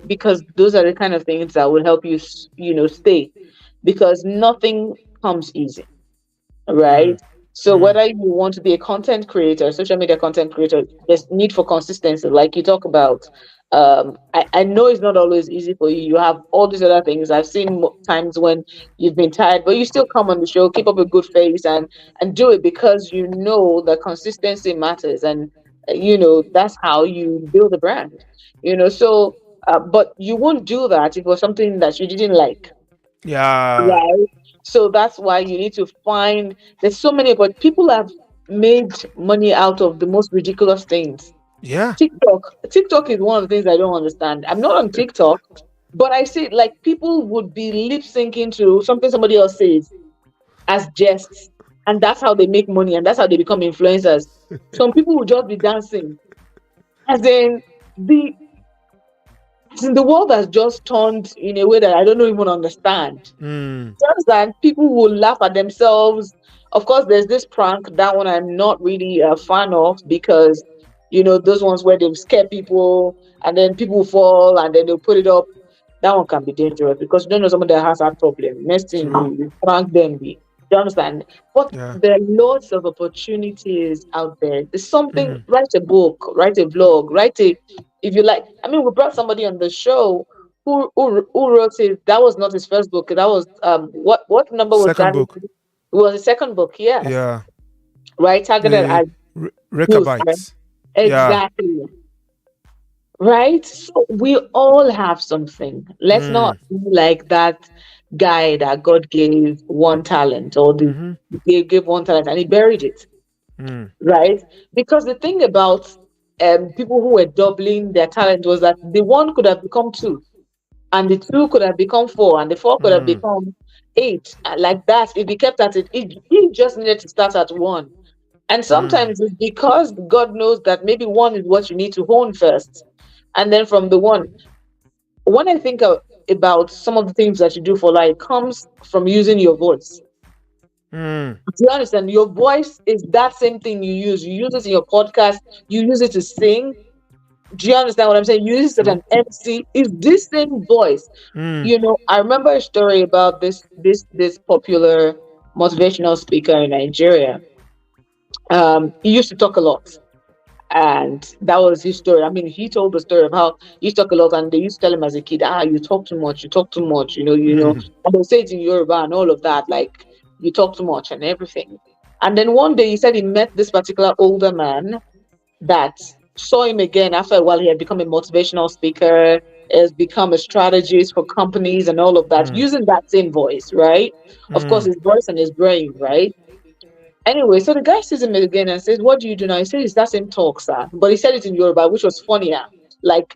because those are the kind of things that will help you stay, because nothing comes easy, Mm. right? So Mm. whether you want to be a content creator, social media content creator, there's need for consistency, like you talk about. I know it's not always easy for you. You have all these other things. I've seen times when you've been tired, but you still come on the show, keep up a good face, and do it because you know that consistency matters, and that's how you build a brand. So but you won't do that if it was something that you didn't like. Yeah. Right. So that's why you need to find, there's so many, but people have made money out of the most ridiculous things. Yeah. TikTok is one of the things I don't understand. I'm not on TikTok, but I see like people would be lip syncing to something somebody else says as jests, and that's how they make money, and that's how they become influencers. Some people will just be dancing, as in the the world has just turned in a way that I don't even understand. Mm. Just that people will laugh at themselves. Of course, there's this prank, that one I'm not really a fan of, because those ones where they scare people and then people fall and then they'll put it up. That one can be dangerous because you don't know someone that has that problem. Next thing True. you prank them, you understand? But Yeah. there are lots of opportunities out there. There's something. Mm. Write a book, write a vlog, write a, if you like. I mean, we brought somebody on the show who wrote it. That was not his first book. That was what number was Second that? book. It was the second book. Yes, Yeah. right. Targeted The as youth. Right? Recabites. Yeah. Exactly. Right. So we all have something. Let's not Mm. be like that guy that God gave one talent, or the Mm-hmm. gave one talent and he buried it. Mm. Right. Because the thing about people who were doubling their talent was that the one could have become two, and the two could have become four, and the four could have Mm. become eight, like that. If he kept at it, he just needed to start at one. And Mm. sometimes it's because God knows that maybe one is what you need to hone first, and then from the one. When I think about some of the things that you do for life, comes from using your voice. Mm. Do you understand? Your voice is that same thing you use. You use it in your podcast. You use it to sing. Do you understand what I'm saying? You use it as True. an MC. It's this same voice. Mm. I remember a story about this popular motivational speaker in Nigeria. He used to talk a lot, and that was his story. I mean, he told the story of how he used to talk a lot, and they used to tell him as a kid, you talk too much, you talk too much, Mm. and they'll say it in Yoruba and all of that, like you talk too much and everything. And then one day he said he met this particular older man that saw him again after a while. He had become a motivational speaker, has become a strategist for companies and all of that, Mm. using that same voice, right? Of course, Mm. his voice and his brain, right? Anyway, so the guy sees him again and says, "What do you do now?" He says, "It's that same talk, sir." But he said it in Yoruba, which was funnier. Like,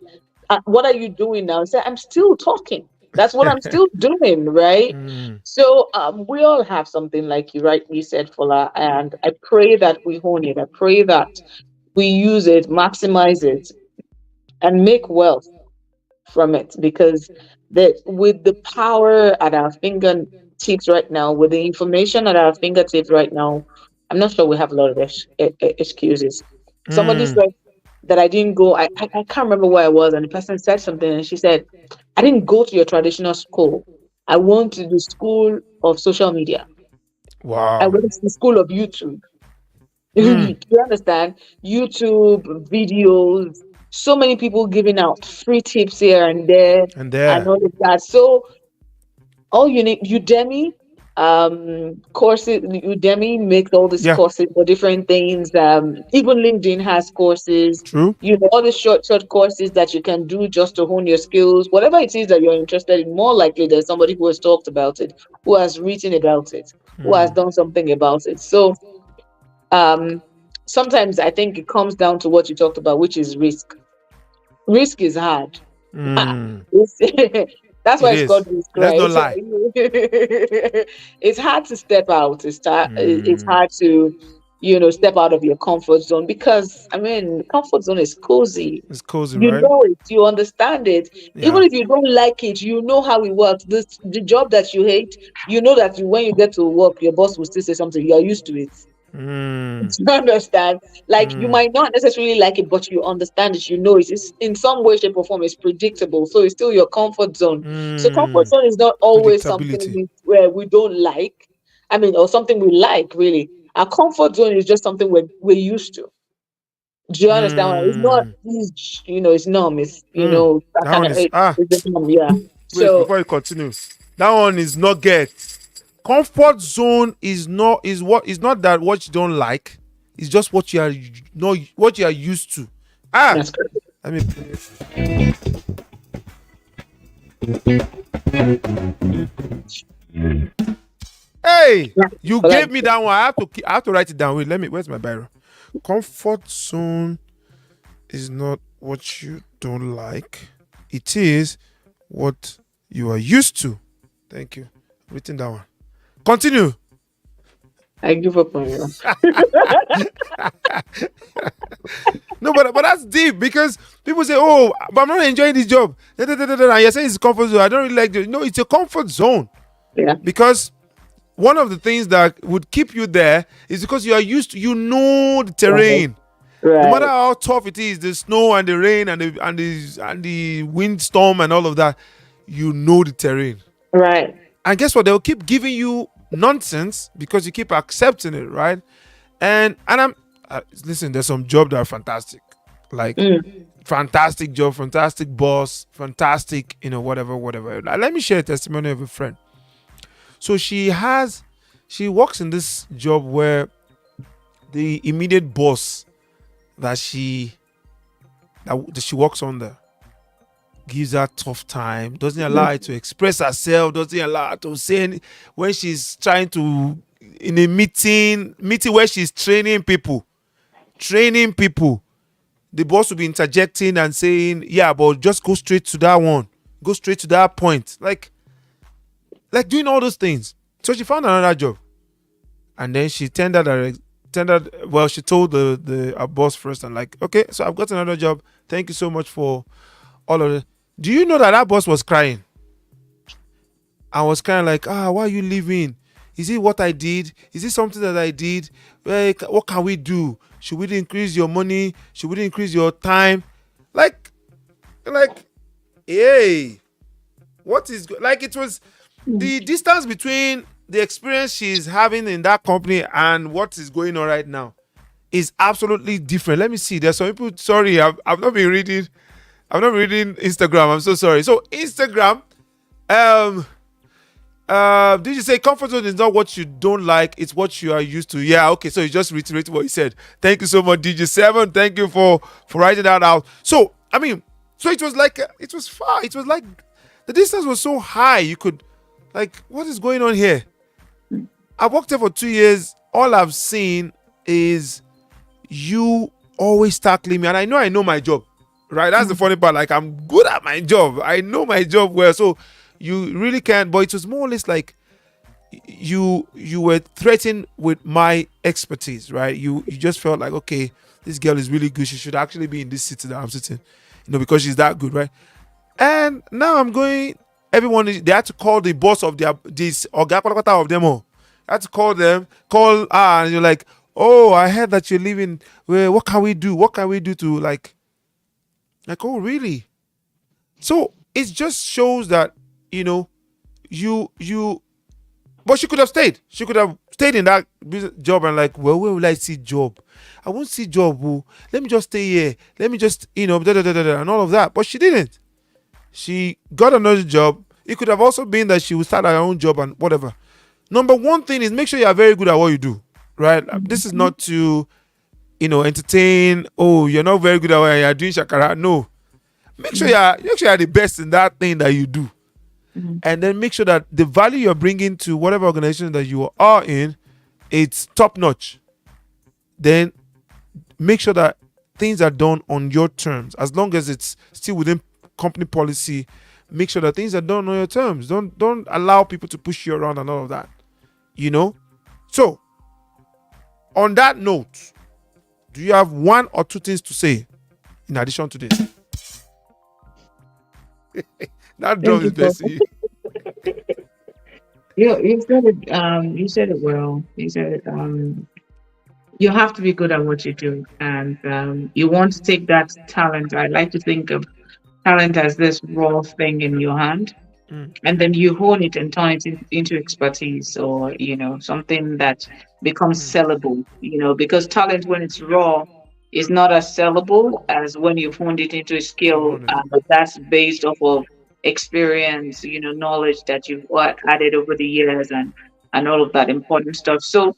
what are you doing now? He said, "I'm still talking. That's what I'm still doing, right?" Mm. So we all have something, like you rightly said, Fola, and I pray that we hone it. I pray that we use it, maximize it, and make wealth from it, because with the power at our fingertips right now, with the information at our fingertips right now, I'm not sure we have a lot of excuses. Somebody Mm. said that I didn't go, I can't remember where I was, and the person said something, and she said, "I didn't go to your traditional school. I went to the school of social media. I Wow. went to the school of YouTube." Mm. You understand? YouTube videos, so many people giving out free tips here and there And and there. all of that. So all you need, Udemy courses. Udemy makes all these Yeah. courses for different things. Even LinkedIn has courses. True. All the short courses that you can do just to hone your skills. Whatever it is that you're interested in, more likely there's somebody who has talked about it, who has written about it, who has Mm. done something about it. So um sometimes I think it comes down to what you talked about, which is risk. Risk is hard. Mm. That's why It it's called is. risk, Let's right? not lie. It's hard to step out. It's Mm. hard to step out of your comfort zone, because I mean, comfort zone is cozy. It's cozy, You right? know it, you understand it. Yeah. Even if you don't like it, you know how it works. The job that you hate, you know that when you get to work, your boss will still say something. You're used to it. Mm, You understand? Like, you mm, might not necessarily like it, but you understand it. You know it. It's in some way, shape, or form. It's predictable, so it's still your comfort zone. So comfort mm. zone is not always something Predictability. where we don't like. I mean, or something we like. Really, our comfort zone is just something we're used to. Do you understand? It's not. Mm, It's numb. It's mm. that That kind one of. is It's a numb. Yeah. wait So before you continue. That one is not get. Comfort zone is not is what is not that what you don't like. It's just what you are not what you are used to. Ah, that's correct. I mean, hey, Yeah. you But like, gave me that one. I have to write it down. Wait, let me. Where's my Bible? Comfort zone is not what you don't like. It is what you are used to. Thank you. Written that one. Continue. I give up on you. No, but that's deep because people say, "Oh, but I'm not enjoying this job." Da, da, da, da, da. And you're saying it's a comfort zone. I don't really like it. No, it's a comfort zone Yeah. because one of the things that would keep you there is because you are used to, you know, the Right. terrain. No matter Right. how tough it is, the snow and the rain and the windstorm and all of that, you know the terrain. Right. And guess what? They'll keep giving you nonsense because you keep accepting it, right? And I'm listen. There's some jobs that are fantastic, like Mm. fantastic job, fantastic boss, fantastic, whatever, whatever. Like, let me share a testimony of a friend. So she works in this job where the immediate boss that she works under gives her tough time, doesn't allow her to express herself, doesn't allow her to say when she's trying to in a meeting where she's training people. The boss will be interjecting and saying, "Yeah, but just go straight to that one, go straight to that point," like doing all those things. So she found another job, and then she tendered. Well, she told the her boss first, and like, "Okay, so I've got another job. Thank you so much for all of it." Do you know that that boss was crying? I was kind of like, why are you leaving? Is it what I did? Is it something that I did? What can we do? Should we increase your money? Should we increase your time? Like, like, hey, what is like? It was the distance between the experience she's having in that company and what is going on right now is absolutely different. Let me see. There's some people. Sorry, I've not been reading. I'm not reading Instagram. I'm so sorry. So Instagram, um, did you say comfort zone is not what you don't like, it's what you are used to? Yeah, okay. So you just reiterate what you said. Thank you so much, DJ7. Thank you for writing that out. So I mean, so it was like it was far. It was like the distance was so high. You could like, what is going on here? I worked there for 2 years. All I've seen is you always tackling me, and I know my job, right? That's the funny part. Like, I'm good at my job. I know my job well, so you really can't. But it was more or less like you were threatened with my expertise, right? You just felt like, okay, this girl is really good. She should actually be in this city that I'm sitting, because she's that good, right? And now I'm going. They had to call the boss of this Oga Kwata of them all. I had to call them, and you're like, oh, I heard that you're leaving. Well, what can we do? What can we do to oh, really? So it just shows that, you. But she could have stayed. She could have stayed in that job and like, well, where will I see job? I won't see job. Oh. Let me just stay here. Let me just, da, da, da, da, da, and all of that. But she didn't. She got another job. It could have also been that she would start her own job and whatever. Number one thing is make sure you are very good at what you do, right? This is not to, entertain. Oh, you're not very good at what you're doing, shakara. No, make sure you're the best in that thing that you do, and then make sure that the value you're bringing to whatever organization that you are in, it's top notch. Then make sure that things are done on your terms, as long as it's still within company policy. Make sure that things are done on your terms. Don't allow people to push you around and all of that. So On that note, do you have one or two things to say in addition to this? That drum Thank is you for blessing you. you said it you said it well. You said it you have to be good at what you do, and you want to take that talent. I like to think of talent as this raw thing in your hand, Mm, and then you hone it and turn it into expertise, or something that becomes mm. sellable, because talent when it's raw is not as sellable as when you've honed it into a You've skill won it. that's based off of experience, knowledge that you've added over the years, and all of that important stuff. So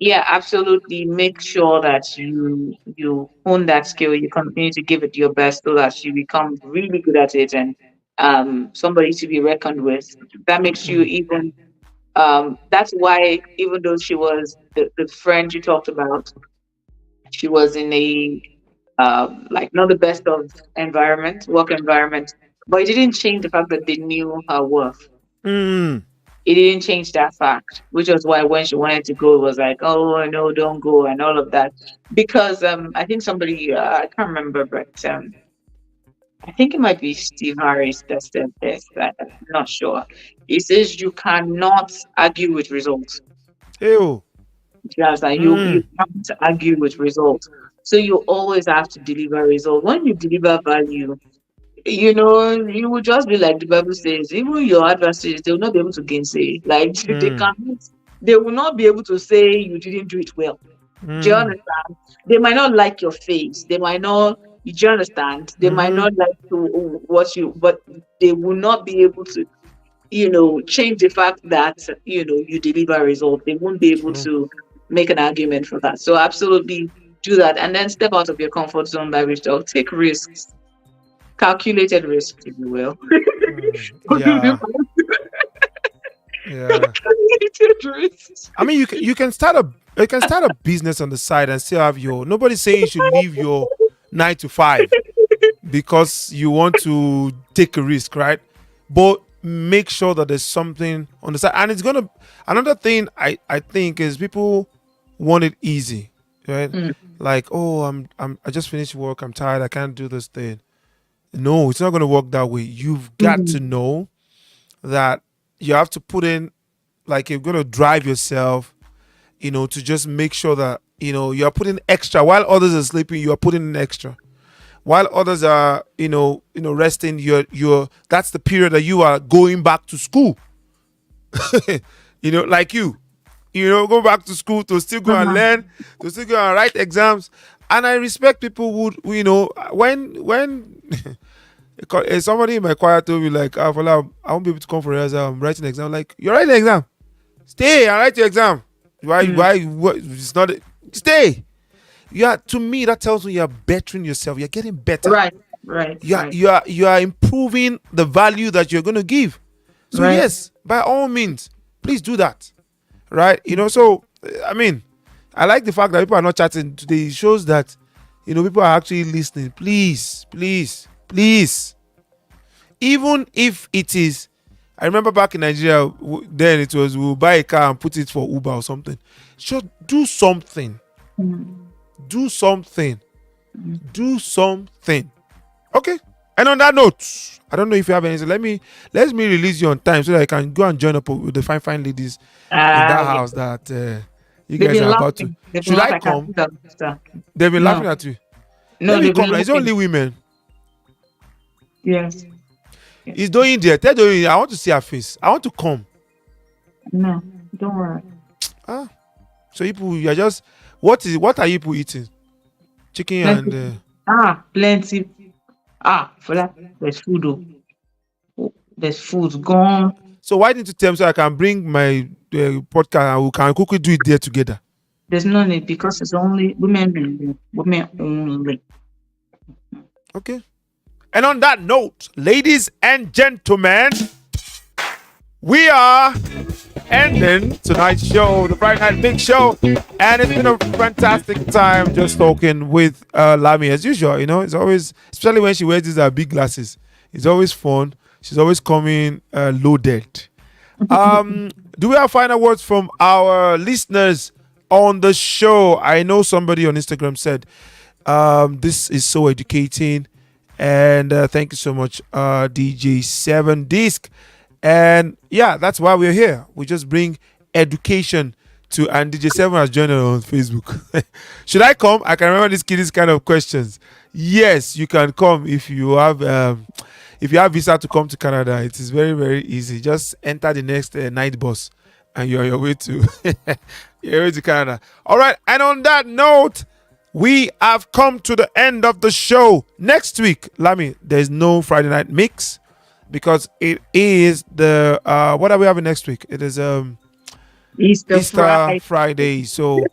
yeah, absolutely. Make sure that you hone that skill. You continue to give it your best so that you become really good at it, and somebody to be reckoned with. That makes you even. That's why even though she was the friend you talked about, she was in a like not the best of work environment, but it didn't change the fact that they knew her worth. Mm, It didn't change that fact, which was why when she wanted to go, it was like, oh no, don't go, and all of that. Because I think somebody, I can't remember, but I think it might be Steve Harris that said this. I'm not sure. He says you cannot argue with results. ew. You understand? You Mm, can't argue with results. So you always have to deliver results. When you deliver value, you will just be like the Bible says, even your adversaries, they will not be able to gainsay. Like they mm, cannot, they will not be able to say you didn't do it well. Do you mm, understand? They might not like your face. They might not. Do you understand? They might mm. not like to what you, but they will not be able to, change the fact that you deliver results. They won't be able True. to make an argument for that. So absolutely do that, and then step out of your comfort zone by which they'll take risks, calculated risks, if you will. Yeah, yeah. Calculated risks. I mean, you can start a business on the side and still have your. Nobody's saying you should leave your 9 to 5 because you want to take a risk, right? But make sure that there's something on the side, and it's gonna. Another thing I think is people want it easy, right? Mm, Like, oh, I just finished work. I'm tired. I can't do this thing. No, it's not gonna work that way. You've got mm, to know that you have to put in, like, you're gonna drive yourself, to just make sure that you are putting extra while others are sleeping. You are putting in extra while others are resting. You're That's the period that you are going back to school. Like go back to school to still go and mhm, learn, to still go and write exams. And I respect people who when somebody in my choir told me, like, Fola, I won't be able to come for rehearsal. I'm writing exam. Like, you're writing exam. Stay and write your exam. Why? mm. Why? What? It's not. Stay. Yeah. To me, that tells me you're bettering yourself. You're getting better. Right, right, You are. right, You are improving the value that you're going to give. So right. yes, by all means, please do that. Right. So I mean, I like the fact that people are not chatting today. It shows that people are actually listening. Please, please, please. Even if it is, I remember back in Nigeria, then it was we'll buy a car and put it for Uber or something. So do something. Mm, Do something. mm. Do something. Okay. And on that note, I don't know if you have anything. Let me release you on time so that I can go and join up with the fine fine ladies in that Yeah. house that you They've guys been are about to. laughing. They've been Should I laughing. I can't come? think of stuff. They've been No, laughing at you. no, Let me they've been come now. It's laughing. only women. Yes. It's doing there. Tell Doyin I want to see her face. I want to come. No, don't worry. Ah, so you are just what are you people eating? Chicken and Plenty. Plenty. For that, there's food. There's food gone. so why didn't you tell me so I can bring my podcast and we can quickly do it there together? There's no need because it's only women only. Women only. Okay. And on that note, ladies and gentlemen, we are ending tonight's show, the Friday Night Big Show, and it's been a fantastic time just talking with Lami as usual. It's always, especially when she wears these big glasses, it's always fun. She's always coming loaded. Do we have final words from our listeners on the show. I know somebody on Instagram said, this is so educating. And thank you so much, DJ7 Disc. And yeah, that's why we're here. We just bring education to, and DJ7 has joined us on Facebook. Should I come? I can remember these kind of questions. Yes, you can come if you have visa to come to Canada. It is very, very easy. Just enter the next night bus and you're on your way to your way to Canada. All right, and on that note, we have come to the end of the show. Next week, Lami, there's no Friday night mix because it is the what are we having next week? It is Easter Easter Friday. Friday. So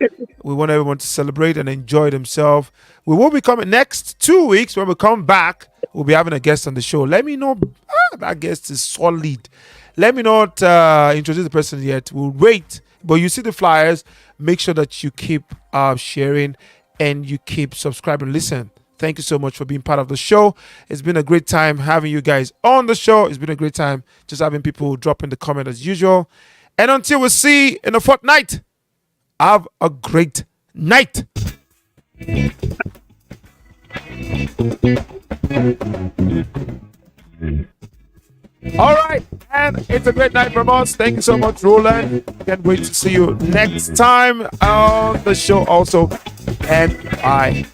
we want everyone to celebrate and enjoy themselves. We will be coming next 2 weeks. When we come back, we'll be having a guest on the show. Let me know that guest is solid. Let me not introduce the person yet. We'll wait. But you see the flyers. Make sure that you keep sharing and you keep subscribing. Listen, thank you so much for being part of the show. It's been a great time having you guys on the show. It's been a great time just having people drop in the comment as usual. And until we see in a fortnight, have a great night. All right, and it's a great night from us. Thank you so much, Roland. Can't wait to see you next time on the show also. And bye.